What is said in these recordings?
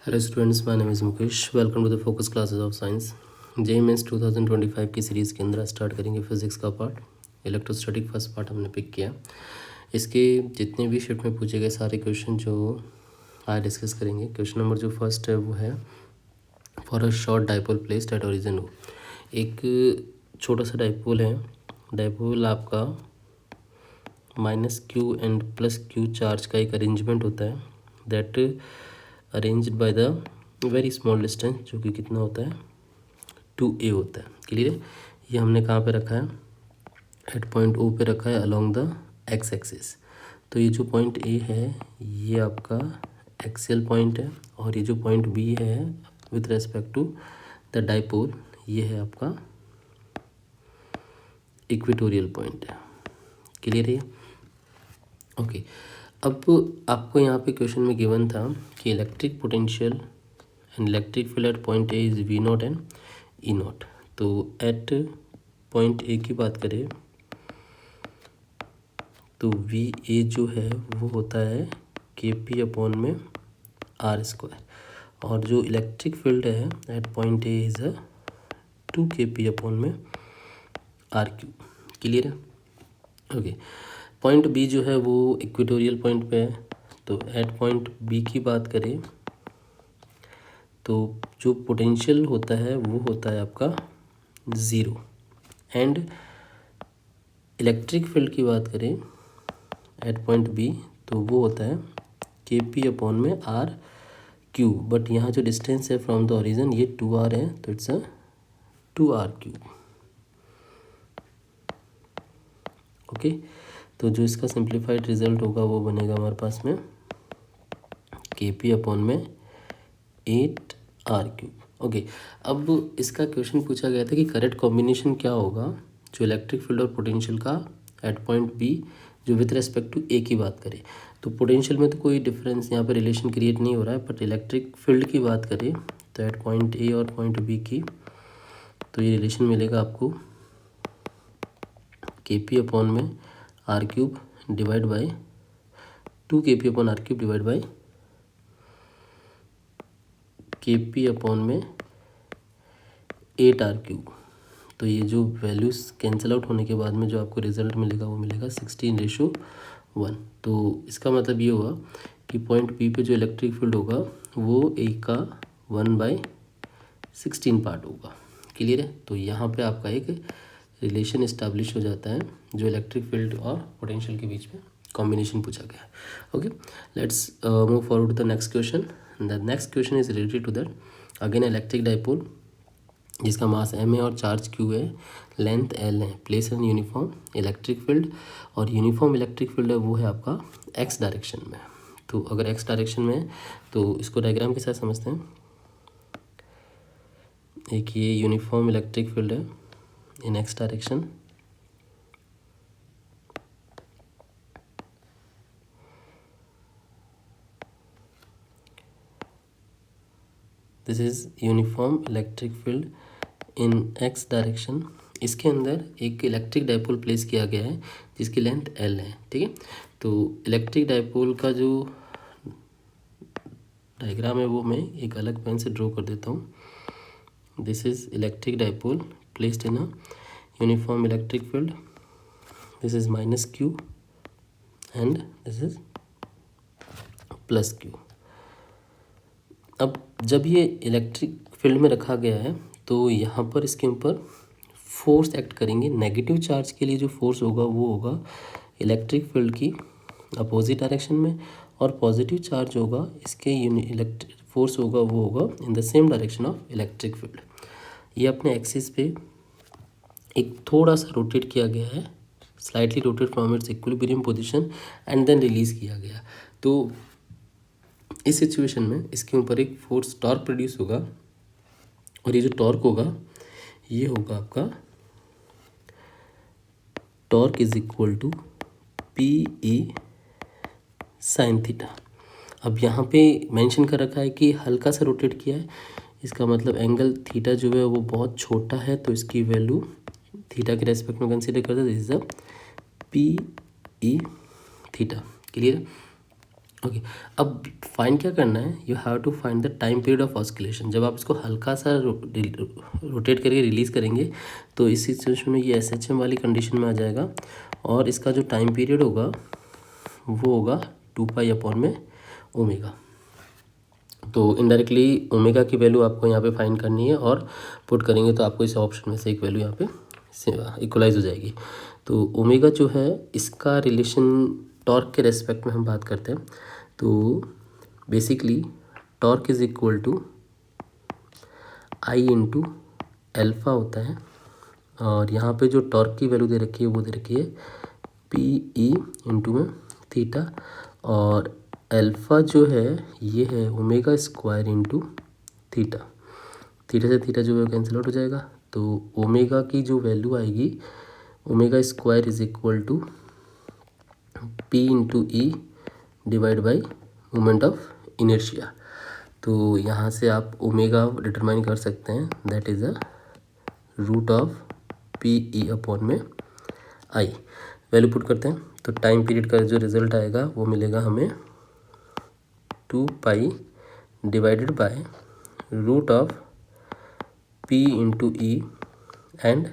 Hello students, my name is Mukesh. Welcome to the focus classes of science. JEE mains 2025 की series के अंदर start करेंगे physics का part. Electrostatic first part हमने pick किया। इसके जितने भी शिफ्ट में पूछे गए सारे क्वेश्चन जो आज डिस्कस करेंगे। क्वेश्चन नंबर जो फर्स्ट है वो है for a short dipole placed at origin O. एक छोटा सा डाइपोल है। डाइपोल आपका minus q and plus q charge का एक अरेंजमेंट होता है that arranged by the very small distance, जो कि कितना होता है 2a होता है। क्लियर है। ये हमने कहाँ पे रखा है, एट पॉइंट ओ पे रखा है अलोंग द एक्स एक्सिस। तो ये जो पॉइंट ए है ये आपका एक्सियल पॉइंट है, और ये जो पॉइंट बी है with respect to the dipole ये है आपका इक्वेटोरियल पॉइंट है। क्लियर है। ओके, अब आपको यहाँ पे क्वेश्चन में गिवन था कि electric potential and electric field at point A is V naught and E naught. तो एट पॉइंट ए की बात करें तो वी ए जो है वो होता है के पी अपॉन में आर स्क्वायर, और जो इलेक्ट्रिक फील्ड है at point A is 2 kp upon में आर क्यू। क्लियर है। ओके, पॉइंट बी जो है वो इक्वेटोरियल पॉइंट पे है। तो एट पॉइंट बी की बात करें तो जो पोटेंशियल होता है वो होता है आपका 0, एंड इलेक्ट्रिक फील्ड की बात करें एट पॉइंट बी तो वो होता है के पी अपॉन में आर क्यू। बट यहाँ जो डिस्टेंस है फ्रॉम द ओरिजिन ये 2r है, तो इट्स अ 2r3। ओके, तो जो इसका सिंप्लीफाइड रिजल्ट होगा वो बनेगा हमारे पास में के पी अपॉन में 8r3। ओके, अब इसका क्वेश्चन पूछा गया था कि करेक्ट कॉम्बिनेशन क्या होगा जो इलेक्ट्रिक फील्ड और पोटेंशियल का एट पॉइंट बी जो विथ रेस्पेक्ट टू ए की बात करें। तो पोटेंशियल में तो कोई डिफरेंस यहाँ पर रिलेशन क्रिएट नहीं हो रहा है, बट इलेक्ट्रिक फील्ड की बात करें तो एट पॉइंट ए और पॉइंट बी की तो ये रिलेशन मिलेगा आपको के पी अपॉन में R cube divide by 2 kp upon R cube divide by K P upon में 8r3। तो ये जो वैल्यूज़ कैंसिल आउट होने के बाद में जो आपको रिजल्ट मिलेगा वो मिलेगा 16:1। तो इसका मतलब ये हुआ कि पॉइंट बी पे जो इलेक्ट्रिक फील्ड होगा वो ए का 1/16 पार्ट होगा। क्लियर है। तो यहाँ पे आपका एक रिलेशन इस्टेब्लिश हो जाता है जो इलेक्ट्रिक फील्ड और पोटेंशियल के बीच में कॉम्बिनेशन पूछा गया है। Okay, let's move forward the next question. The next question is related to that again electric dipole जिसका मास m है और चार्ज q है, लेंथ l है, place an uniform electric field, और यूनिफॉर्म इलेक्ट्रिक फील्ड है वो है आपका x डायरेक्शन में। तो अगर x डायरेक्शन में है तो इसको डायग्राम के साथ समझते हैं। एक ये यूनिफॉर्म इलेक्ट्रिक फील्ड है इन x direction, this is uniform electric field in x direction. इसके अंदर एक इलेक्ट्रिक डाइपोल प्लेस किया गया है जिसकी लेंथ l है। ठीक है। तो इलेक्ट्रिक डाइपोल का जो डायग्राम है वो मैं एक अलग पेन से ड्रॉ कर देता हूँ। This is electric dipole placed in a uniform electric field. This is minus q and this is plus Q. अब जब ये इलेक्ट्रिक फील्ड में रखा गया है तो यहाँ पर इसके ऊपर फोर्स एक्ट करेंगे। नेगेटिव चार्ज के लिए जो फोर्स होगा वो होगा इलेक्ट्रिक फील्ड की अपोजिट डायरेक्शन में, और पॉजिटिव चार्ज होगा इसके इलेक्ट्रिक फोर्स होगा वो होगा in the same direction of electric field. ये अपने एक्सिस पे एक थोड़ा सा रोटेट किया गया है, slightly rotate from its equilibrium position and then release किया गया। तो इस सिचुएशन में इसके ऊपर एक फोर्स टॉर्क प्रोड्यूस होगा, और ये जो टॉर्क होगा ये होगा आपका torque is equal to P A sine theta. अब यहाँ पे मेंशन कर रखा है कि हल्का सा रोटेट किया है, इसका मतलब एंगल थीटा जो है वो बहुत छोटा है, तो इसकी वैल्यू थीटा के रेस्पेक्ट में कंसीडर करते हैं। This is a P E theta. Clear. Okay अब फाइंड क्या करना है, you have to find the time period of oscillation. जब आप इसको हल्का सा रोटेट करके रिलीज़ करेंगे तो इस सिचुएशन में ये SHM वाली कंडीशन में आ जाएगा और इसका जो टाइम पीरियड होगा वो होगा 2π/ओमेगा। तो इनडायरेक्टली ओमेगा की वैल्यू आपको यहाँ पे फाइंड करनी है और पुट करेंगे तो आपको इस ऑप्शन में से एक वैल्यू यहाँ पे इक्वलाइज हो जाएगी। तो ओमेगा जो है इसका रिलेशन टॉर्क के रेस्पेक्ट में हम बात करते हैं तो basically torque is equal to I into alpha होता है और यहाँ पे जो टॉर्क की वैल्यू दे रखी है वो दे रखी है PE इंटू में थीटा और अल्फ़ा जो है ये है omega square into theta. Theta से थीटा जो है कैंसिल आउट हो जाएगा तो ओमेगा की जो वैल्यू आएगी omega square is equal to P into E divide by moment of inertia. तो यहाँ से आप ओमेगा डिटरमाइन कर सकते हैं, that is a root of PE/में आई। वैल्यू पुट करते हैं तो टाइम पीरियड का जो रिजल्ट आएगा वो मिलेगा हमें 2π divided by root of P into E and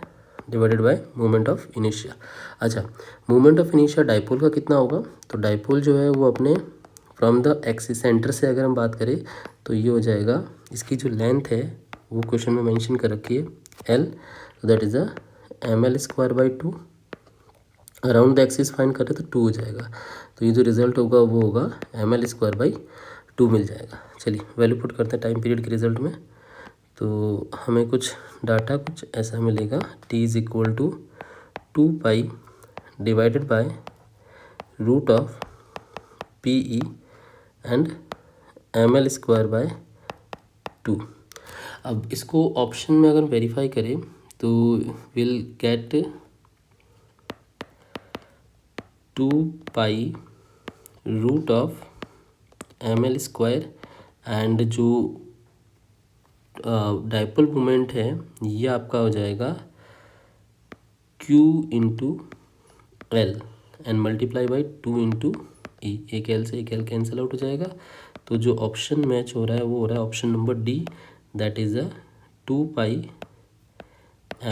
divided by moment of inertia. अच्छा, मोमेंट ऑफ इनर्शिया डाइपोल का कितना होगा, तो डाइपोल जो है वो अपने फ्रॉम द एक्सिस सेंटर से अगर हम बात करें तो ये हो जाएगा, इसकी जो लेंथ है वो क्वेश्चन में मेंशन कर रखी है L, that is a ml²/2। Around the axis find करें तो 2 हो जाएगा, तो ये जो रिजल्ट होगा वो होगा ml²/2 मिल जाएगा। चलिए वैल्यू पुट करते हैं टाइम पीरियड के रिजल्ट में तो हमें कुछ डाटा कुछ ऐसा मिलेगा, T is equal to 2π divided by root of PE and ml²/2। अब इसको ऑप्शन में अगर वेरीफाई करें तो will get 2π root of ml² and जो डाइपोल मोमेंट है ये आपका हो जाएगा Q into L and multiply by 2 into E. एक L से एक L कैंसिल आउट हो जाएगा, तो जो ऑप्शन मैच हो रहा है वो हो रहा है option number D, that is a 2π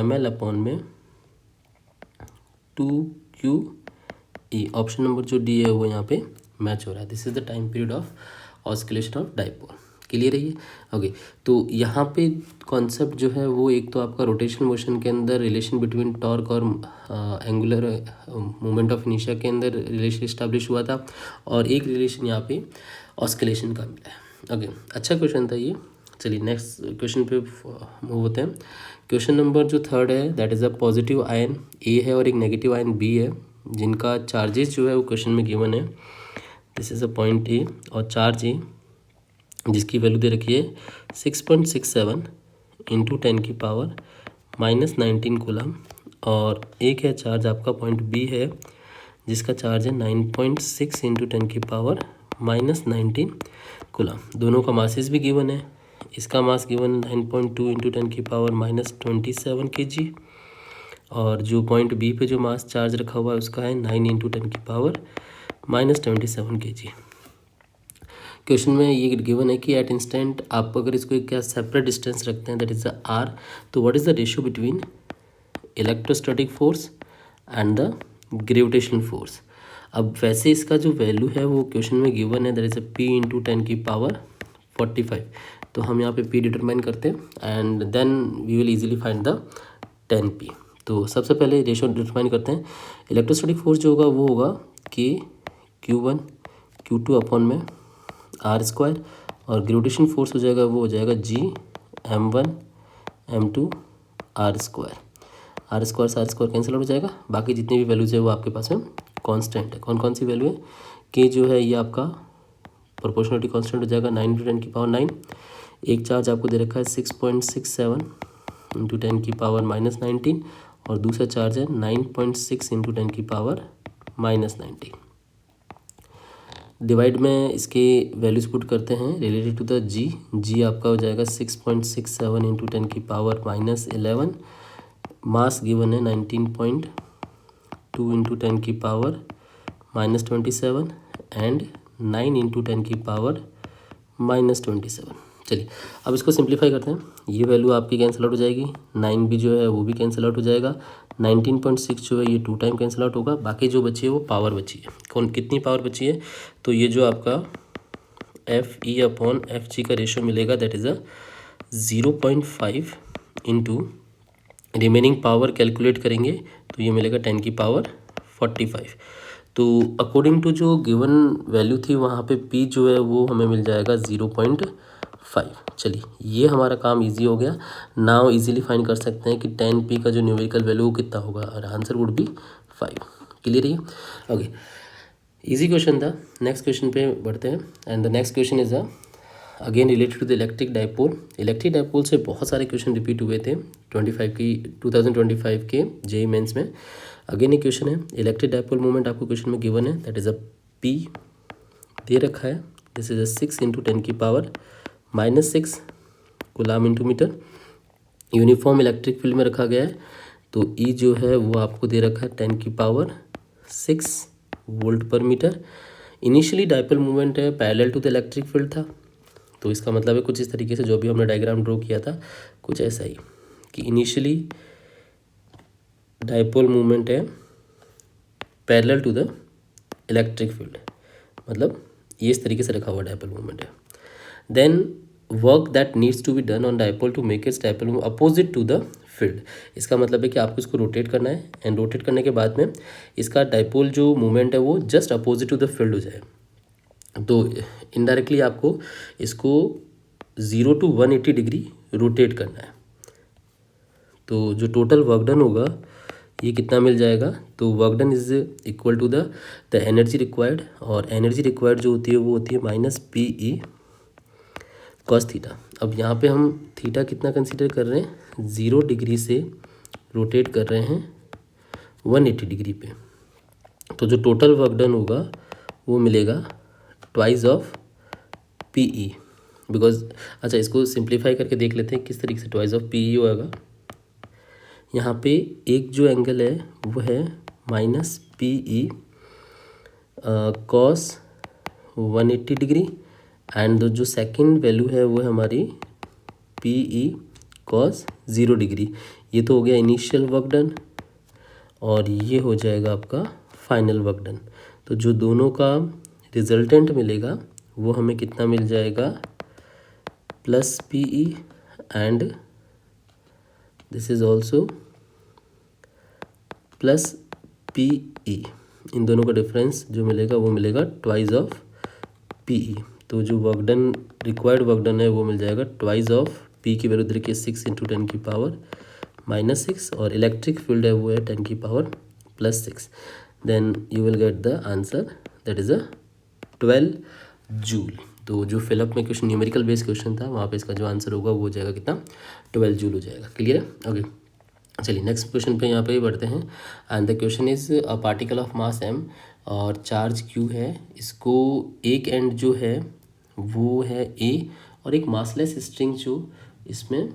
ml/में 2QE। ऑप्शन नंबर जो D है वो यहाँ पे मैच हो रहा है। This is the time period of oscillation of dipole. Clear है ये? ओके, तो यहाँ पे कॉन्सेप्ट जो है वो एक तो आपका रोटेशनल मोशन के अंदर रिलेशन बिटवीन टॉर्क और एंगुलर मोमेंट ऑफ इनर्शिया के अंदर रिलेशन इस्टेब्लिश हुआ था और एक रिलेशन यहाँ पे ऑस्किलेशन का मिला है। ओके, अच्छा क्वेश्चन था ये। चलिए नेक्स्ट क्वेश्चन पे मूव होते हैं। क्वेश्चन नंबर जो 3 है that is a positive ion ए है और एक नेगेटिव आयन बी है जिनका चार्जेस जो है वो क्वेश्चन में गिवन है। This is a point A और चार्ज ए जिसकी वैल्यू दे रखी है 6.67 इंटू 10⁻⁻19 कूलम और एक है चार्ज आपका पॉइंट बी है जिसका चार्ज है 9.6 इंटू 10⁻⁻19 कूलम। दोनों का मासेस भी गिवन है, इसका मास गिवन 9.2 इंटू 10⁻⁻27 kg और जो पॉइंट बी पे जो मास चार्ज रखा हुआ है उसका है 9 इंटू 10⁻⁻27 kg। क्वेश्चन में ये गिवन है कि एट इंस्टेंट आप अगर इसको क्या सेपरेट डिस्टेंस रखते हैं दैट इज़ द आर, तो what is the ratio between electrostatic force and the gravitational force. अब वैसे इसका जो वैल्यू है वो क्वेश्चन में गिवन है that is a P into 10⁻45। तो हम यहाँ पे P डिटरमाइन करते हैं and then we will easily find the 10P। तो सबसे पहले रेशियो डिटरमाइन करते हैं। इलेक्ट्रोस्टैटिक फोर्स जो होगा वो होगा कि Q1 Q2 में R² और ग्रेविटेशन फोर्स हो जाएगा वो हो जाएगा G M1 M2 R² से R² कैंसिल हो जाएगा। बाकी जितनी भी वैल्यूज है वो आपके पास में कांस्टेंट है। कौन कौन सी वैल्यू है, K जो है ये आपका प्रोपोर्शनलिटी कांस्टेंट हो जाएगा 9 इंटू 10⁻9। एक चार्ज आपको दे रखा है 6.67 इंटू 10⁻⁻19 और दूसरा चार्ज है 9.6 इंटू 10⁻⁻19। डिवाइड में इसके वैल्यूज पुट करते हैं रिलेटेड टू द जी आपका हो जाएगा 6.67 इंटू 10⁻⁻11। मास गिवन है 19.2 इंटू 10⁻⁻27 एंड 9 इंटू 10⁻⁻27। चलिए अब इसको सिंप्लीफाई करते हैं। ये वैल्यू आपकी कैंसिल आउट हो जाएगी, 9 भी जो है वो भी कैंसिल आउट हो जाएगा, 19.6 जो है ये 2 टाइम कैंसिल आउट होगा, बाकी जो बची है वो पावर बची है। कौन कितनी पावर बची है, तो ये जो आपका FE/FG का रेशियो मिलेगा that is 0.5 into remaining power calculate करेंगे तो ये मिलेगा 10⁻45। तो अकॉर्डिंग टू जो गिवन वैल्यू थी वहाँ पे P जो है वो हमें मिल जाएगा 0.5। चलिए ये हमारा काम इजी हो गया। नाउ इजीली फाइंड कर सकते हैं कि 10P का जो न्यूमेरिकल वैल्यू कितना होगा और आंसर वुड बी 5। क्लियर है? ओके, इजी क्वेश्चन था। नेक्स्ट क्वेश्चन पे बढ़ते हैं and the next question is again related to the electric dipole. Electric dipole से बहुत सारे क्वेश्चन रिपीट हुए थे 2025 के जेईई मेंस में। अगेन ये क्वेश्चन है, इलेक्ट्रिक डाइपोल मोमेंट आपको क्वेश्चन में गिवन है दैट इज़ P दे रखा है, this is 6 into 10⁻⁻6 coulomb into metre. Uniform electric field में रखा गया है, तो E जो है वो आपको दे रखा है 10⁻6 वोल्ट पर मीटर। इनिशियली डाइपोल मूवमेंट है parallel to the electric field था, तो इसका मतलब है कुछ इस तरीके से जो भी हमने डायग्राम ड्रॉ किया था कुछ ऐसा ही कि इनिशियली डाइपोल मूवमेंट है parallel to the electric field, मतलब ये इस तरीके से रखा हुआ डाइपोल मूवमेंट है। Then work that needs to be done on dipole to make its dipole move opposite to the field. इसका मतलब है कि आपको इसको रोटेट करना है एंड रोटेट करने के बाद में इसका डाइपोल जो मूवमेंट है वो just opposite to the field हो जाए। तो इनडायरेक्टली आपको इसको 0 to 180 डिग्री रोटेट करना है। तो जो टोटल वर्क डन होगा ये कितना मिल जाएगा, तो work done is equal to the energy required, और एनर्जी रिक्वायर्ड जो होती है वो होती है -PE cos थीटा। अब यहाँ पे हम थीटा कितना कंसीडर कर रहे हैं, 0 डिग्री से रोटेट कर रहे हैं 180 डिग्री पे। तो जो टोटल वर्क डन होगा वो मिलेगा ट्वाइस ऑफ PE, बिकॉज अच्छा इसको सिंप्लीफाई करके देख लेते हैं किस तरीके से ट्वाइस ऑफ PE होगा। यहाँ पे एक जो एंगल है वो है -PE cos 180 डिग्री, एंड जो सेकंड वैल्यू है वो है हमारी PE cos 0 डिग्री। ये तो हो गया इनिशियल वर्क डन और ये हो जाएगा आपका फाइनल वर्क डन। तो जो दोनों का रिजल्टेंट मिलेगा वो हमें कितना मिल जाएगा, +PE and this is also +PE। इन दोनों का डिफरेंस जो मिलेगा वो मिलेगा ट्वाइस ऑफ PE। तो जो work done required work done है वो मिल जाएगा ट्वाइस ऑफ P की वैल्यू देखिए 6 इंटू 10⁻⁻6 और इलेक्ट्रिक फील्ड है वो है 10⁻+6। Then you will get the answer that is 12 joule. तो जो फिलअप में क्वेश्चन न्यूमेरिकल बेस्ड क्वेश्चन था वहाँ पे इसका जो आंसर होगा वो हो जाएगा कितना, 12 जूल हो जाएगा। क्लियर है? ओके, चलिए नेक्स्ट क्वेश्चन पे यहाँ पे बढ़ते हैं and the question is a particle of mass m और चार्ज q है। इसको एक एंड जो है वो है A और एक मासलेस स्ट्रिंग जो इसमें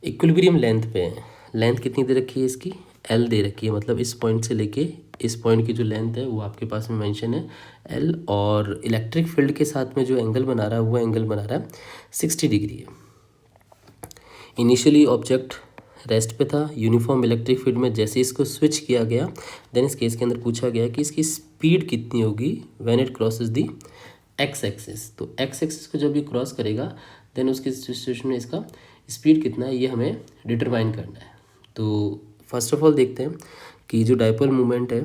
इक्विलिब्रियम लेंथ पे है। लेंथ कितनी दे रखी है इसकी, L दे रखी है, मतलब इस पॉइंट से लेके इस पॉइंट की जो लेंथ है वो आपके पास में मेंशन है L, और इलेक्ट्रिक फील्ड के साथ में जो एंगल बना रहा है वो एंगल बना रहा है 60 डिग्री है। इनिशियली ऑब्जेक्ट रेस्ट पे था यूनिफॉर्म इलेक्ट्रिक फील्ड में, जैसे इसको स्विच किया गया देन इस केस के अंदर पूछा गया कि इसकी स्पीड कितनी होगी when it crosses the x axis. तो एक्स एक्सिस को जब ये क्रॉस करेगा देन उसकी सिचुएशन में इसका स्पीड कितना है ये हमें डिटरमाइन करना है। तो फर्स्ट ऑफ ऑल देखते हैं कि जो डाइपोल मूवमेंट है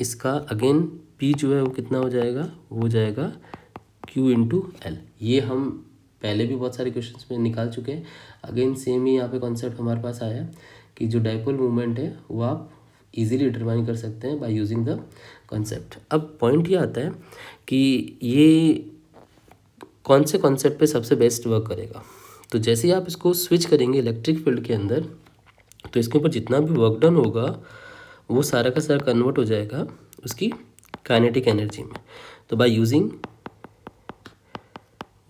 इसका अगेन P जो है वो कितना हो जाएगा, वो हो जाएगा Q इंटू L। ये हम पहले भी बहुत सारे क्वेश्चंस में निकाल चुके हैं। अगेन सेम ही यहाँ पे कॉन्सेप्ट हमारे पास आया कि जो डाइपोल मूवमेंट है वो आप इजीली डिटरमाइन कर सकते हैं बाय यूजिंग द कॉन्सेप्ट। अब पॉइंट ये आता है कि ये कौन से कॉन्सेप्ट पे सबसे बेस्ट वर्क करेगा। तो जैसे ही आप इसको स्विच करेंगे इलेक्ट्रिक फील्ड के अंदर तो इसके ऊपर जितना भी वर्क डन होगा वो सारा का सारा कन्वर्ट हो जाएगा उसकी काइनेटिक एनर्जी में। तो by using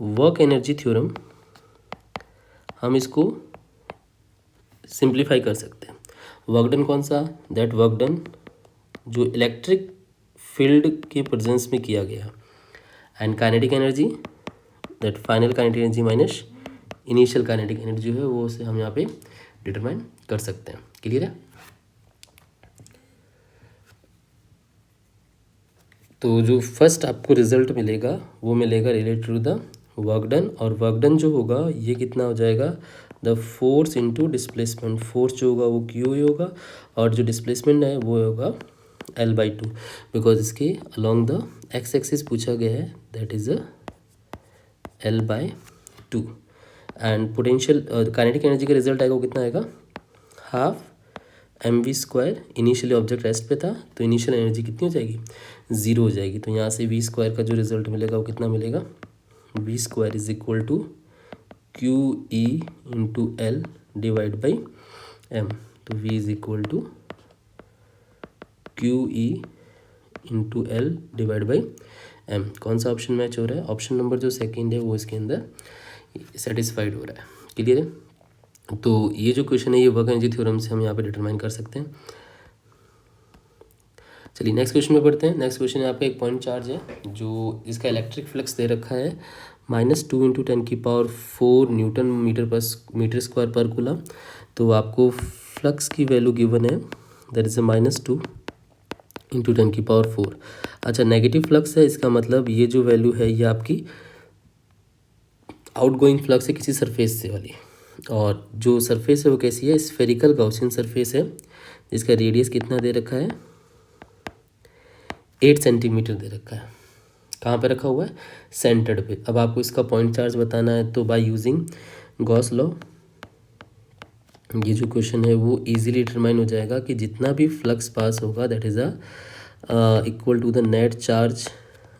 work energy theorem हम इसको सिंप्लीफाई कर सकते हैं। वर्क डन कौन सा, दैट वर्क डन जो इलेक्ट्रिक फील्ड के प्रेजेंस में किया गया and kinetic energy that final kinetic energy minus initial kinetic energy जो है वो से हम यहाँ पे डिटरमाइन कर सकते हैं। क्लियर है? तो जो फर्स्ट आपको रिजल्ट मिलेगा वो मिलेगा related to the work done, और वर्क डन जो होगा ये कितना हो जाएगा, the force into displacement. Force जो होगा वो क्यू ही होगा, और जो डिस्प्लेसमेंट है वो होगा L/2, बिकॉज इसके अलॉन्ग द एक्स एक्सिस पूछा गया है, that is L/2। And potential kinetic energy का रिजल्ट आएगा वो कितना आएगा, half mv²। Initially object rest पे था तो इनिशियल एनर्जी कितनी हो जाएगी, 0 हो जाएगी। तो यहाँ से v² का जो रिजल्ट मिलेगा वो कितना मिलेगा, v² is equal to QE into L divide by m। तो v is equal to QE into L divide by m। कौन सा ऑप्शन मैच हो रहा है, ऑप्शन नंबर जो सेकेंड है वो इसके अंदर सेटिस्फाइड हो रहा है। क्लियर है? तो ये जो क्वेश्चन है ये वर्क एनर्जी थ्योरम से हम यहाँ पे डिटरमाइन कर सकते हैं। चलिए नेक्स्ट क्वेश्चन में पढ़ते हैं। नेक्स्ट क्वेश्चन यहाँ पे एक पॉइंट चार्ज है जो इसका इलेक्ट्रिक फ्लक्स दे रखा है -2 × 10⁴ न्यूटन मीटर स्क्वायर पर कूलम। तो आपको फ्लक्स की वैल्यू गिवन है, दैट इज -2 × 10⁴। अच्छा, नेगेटिव फ्लक्स है, इसका मतलब ये जो वैल्यू है ये आपकी आउटगोइंग फ्लक्स है किसी सरफेस से वाली, और जो सरफेस है वो कैसी है, स्फेरिकल गाउसियन सरफेस है जिसका रेडियस कितना दे रखा है, 8 सेंटीमीटर दे रखा है। कहाँ पे रखा हुआ है, सेंटर्ड पे। अब आपको इसका पॉइंट चार्ज बताना है तो बाय यूजिंग गॉस लॉ ये जो क्वेश्चन है वो इजीली डिटरमाइन हो जाएगा कि जितना भी फ्लक्स पास होगा that is equal to the net charge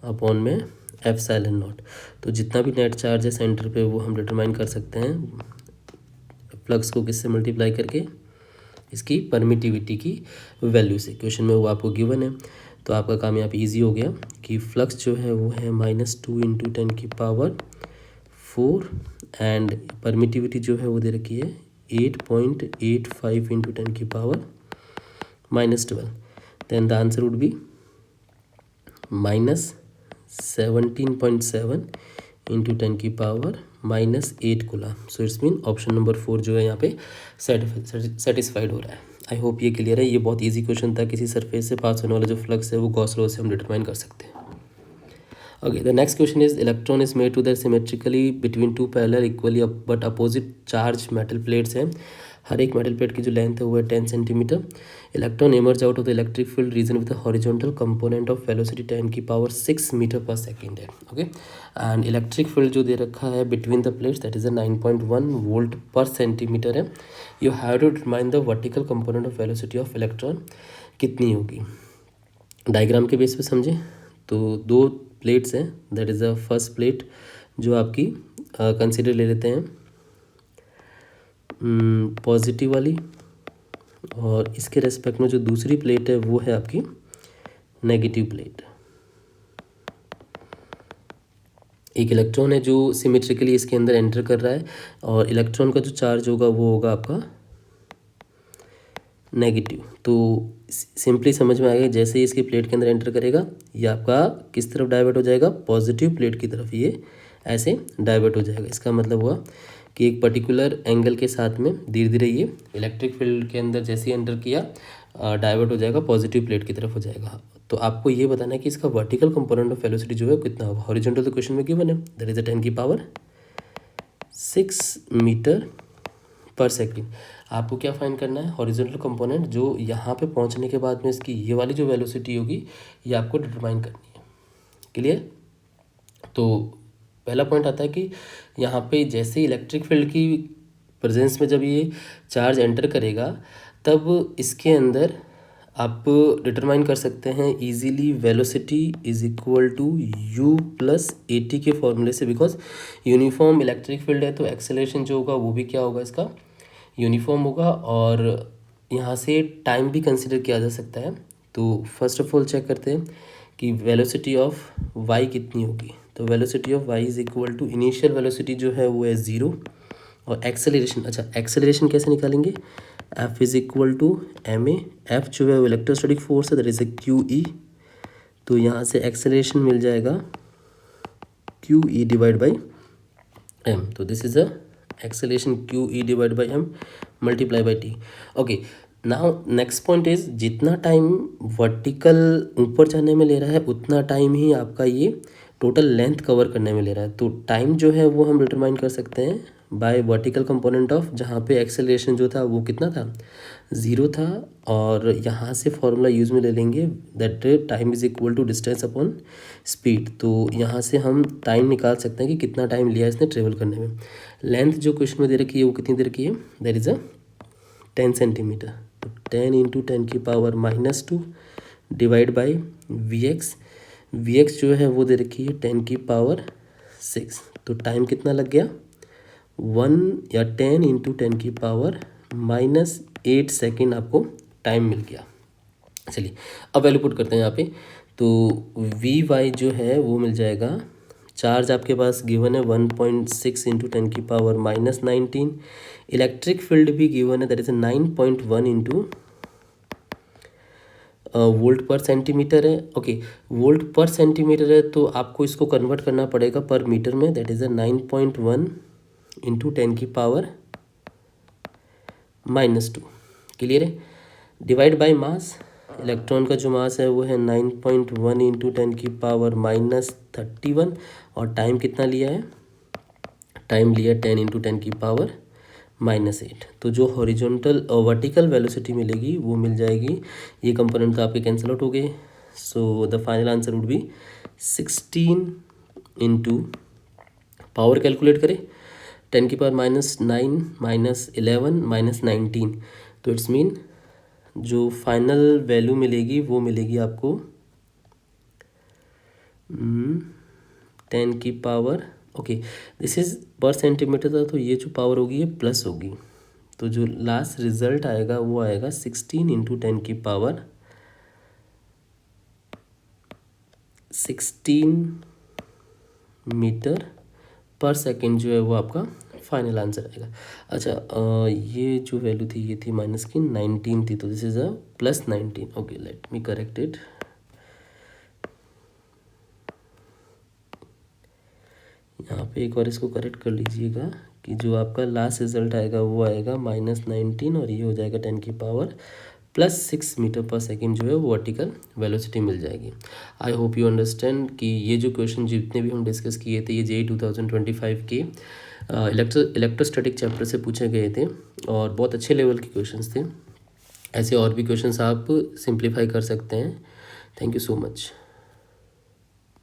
upon में ε0। तो जितना भी नेट चार्ज है सेंटर पे वो हम डिटरमाइन कर सकते हैं फ्लक्स को किससे मल्टीप्लाई करके, इसकी परमिटिविटी की वैल्यू से। क्वेश्चन में वो आपको गिवन है, तो आपका काम यहाँ पे ईजी हो गया कि फ्लक्स जो है वो है -2 × 10⁴, एंड परमिटिविटी जो है वो दे रखी है 8.85 × 10⁻12। Then the answer would be -17.7 × 10⁻8 coulomb. So it's mean option number 4 जो है यहाँ पे सेटिस्फाइड हो रहा है। आई होप ये क्लियर है। ये बहुत इजी क्वेश्चन था, किसी सरफेस से पास होने वाला जो फ्लक्स है वो गॉस लॉ से हम डिटरमाइन कर सकते हैं। Okay, the next question is electron is made to that symmetrically between two parallel equally but opposite charge metal plates हैं। हर एक मेटल प्लेट की जो लेंथ है वो है 10 centimetre. Electron emerge out of the electric field region with the horizontal component of velocity 10⁻6 metre पर second है। ओके, एंड इलेक्ट्रिक फील्ड जो दे रखा है between the plates that is 9.1 volt पर सेंटीमीटर है। You have to determine the vertical component of velocity of electron कितनी होगी। डायग्राम के बेस पे समझें तो दो प्लेट्स हैं, that is the first plate जो आपकी कंसिडर ले लेते हैं पॉजिटिव वाली, और इसके रेस्पेक्ट में जो दूसरी प्लेट है वो है आपकी नेगेटिव प्लेट। एक इलेक्ट्रॉन है जो सिमेट्रिकली इसके अंदर एंटर कर रहा है, और इलेक्ट्रॉन का जो चार्ज होगा वो होगा आपका नेगेटिव। तो सिंपली समझ में आ गया, जैसे ही इसकी प्लेट के अंदर एंटर करेगा ये आपका किस तरफ डाइवर्ट हो जाएगा, पॉजिटिव प्लेट की तरफ ये ऐसे डाइवर्ट हो जाएगा। इसका मतलब हुआ कि एक पर्टिकुलर एंगल के साथ में धीरे धीरे ये इलेक्ट्रिक फील्ड के अंदर जैसे ही एंटर किया डाइवर्ट हो जाएगा, पॉजिटिव प्लेट की तरफ हो जाएगा। तो आपको ये बताना है कि इसका वर्टिकल कंपोनेंट ऑफ वेलोसिटी जो है कितना होगा। हॉरिजॉन्टल तो क्वेश्चन में गिवन है, दैट इज 10⁻6 मीटर पर सेकेंड। आपको क्या फाइंड करना है, हॉरिजॉन्टल कंपोनेंट जो यहाँ पे पहुँचने के बाद में इसकी ये वाली जो वेलोसिटी होगी ये आपको डिटरमाइन करनी है। क्लियर? तो पहला पॉइंट आता है कि यहाँ पे जैसे इलेक्ट्रिक फील्ड की प्रेजेंस में जब ये चार्ज एंटर करेगा तब इसके अंदर आप डिटरमाइन कर सकते हैं easily velocity is equal to u + at के फॉर्मूले से, बिकॉज यूनिफॉर्म इलेक्ट्रिक फील्ड है तो एक्सेलरेशन जो होगा वो भी क्या होगा, इसका यूनिफॉर्म होगा। और यहाँ से टाइम भी कंसिडर किया जा सकता है। तो फर्स्ट ऑफ ऑल चेक करते हैं कि वेलोसिटी ऑफ y कितनी होगी। तो velocity of y is equal to initial velocity जो है वो है 0, और एक्सेलरेशन, अच्छा एक्सेलरेशन कैसे निकालेंगे, f is equal to ma। f जो है वो इलेक्ट्रोस्टैटिक फोर्स है, दैट इज a QE। तो यहाँ से एक्सेलरेशन मिल जाएगा Q E divide by M. तो this is a acceleration Q E divide by M multiply by T. Okay, now next point is जितना टाइम वर्टिकल ऊपर जाने में ले रहा है उतना टाइम ही आपका ये टोटल लेंथ कवर करने में ले रहा है। तो टाइम जो है वो हम डिटरमाइन कर सकते हैं बाय वर्टिकल कंपोनेंट ऑफ, जहाँ पे एक्सेलरेशन जो था वो कितना था, 0 था, और यहाँ से फॉर्मूला यूज़ में ले लेंगे that time is equal to distance upon speed. तो यहाँ से हम टाइम निकाल सकते हैं कि कितना टाइम लिया इसने ट्रेवल करने में। लेंथ जो क्वेश्चन में दे रखी है वो कितनी दे रखी है, दैट इज़ अ 10 सेंटीमीटर। तो 10 into 10⁻⁻2 divide by V X जो है वो दे रखी है 10⁻6। तो टाइम कितना लग गया, 1 या 10 इंटू 10⁻⁻8 सेकेंड आपको टाइम मिल गया। चलिए अब वैल्यू पुट करते हैं यहाँ पे। तो वी वाई जो है वो मिल जाएगा, चार्ज आपके पास गिवन है 1.6 इंटू 10⁻⁻19। इलेक्ट्रिक फील्ड भी गिवन है, दैट इज 9.1 इंटू वोल्ट पर सेंटीमीटर है। ओके, वोल्ट पर सेंटीमीटर है तो आपको इसको कन्वर्ट करना पड़ेगा पर मीटर में, दैट इज 9.1 इंटू 10⁻⁻2। क्लियर है। डिवाइड बाय मास, इलेक्ट्रॉन का जो मास है वो है 9.1 इंटू 10⁻31, और टाइम कितना लिया है, टाइम लिया 10 इंटू 10⁻8। तो जो हॉरिजॉन्टल वर्टिकल वेलोसिटी मिलेगी वो मिल जाएगी, ये कंपोनेंट तो आपके कैंसिल आउट हो गए। So the final answer would B 16 into, power calculate करें 10⁻⁻9 -11 -19। तो इट्स मीन जो फाइनल वैल्यू मिलेगी वो मिलेगी आपको 10 की पावर, ओके दिस इज पर सेंटीमीटर था, तो ये जो पावर होगी ये प्लस होगी। तो जो लास्ट रिजल्ट आएगा वो आएगा 16 इंटू 10⁻16 मीटर पर सेकेंड जो है वो आपका फाइनल आंसर आएगा। अच्छा, ये जो वैल्यू थी ये थी माइनस की 19 थी, तो this is a plus 19। Okay, let me correct it. यहाँ पे एक बार इसको करेक्ट कर लीजिएगा कि जो आपका लास्ट रिजल्ट आएगा वो आएगा -19, और ये हो जाएगा 10⁻+6 मीटर पर सेकेंड जो है वो वर्टिकल वेलोसिटी मिल जाएगी। आई होप यू अंडरस्टैंड कि ये जो क्वेश्चन जितने भी हम डिस्कस किए थे ये JEE 2025 के इलेक्ट्रोस्टैटिक चैप्टर से पूछे गए थे, और बहुत अच्छे लेवल के क्वेश्चंस थे। ऐसे और भी क्वेश्चंस आप सिंप्लीफाई कर सकते हैं। Thank you so much.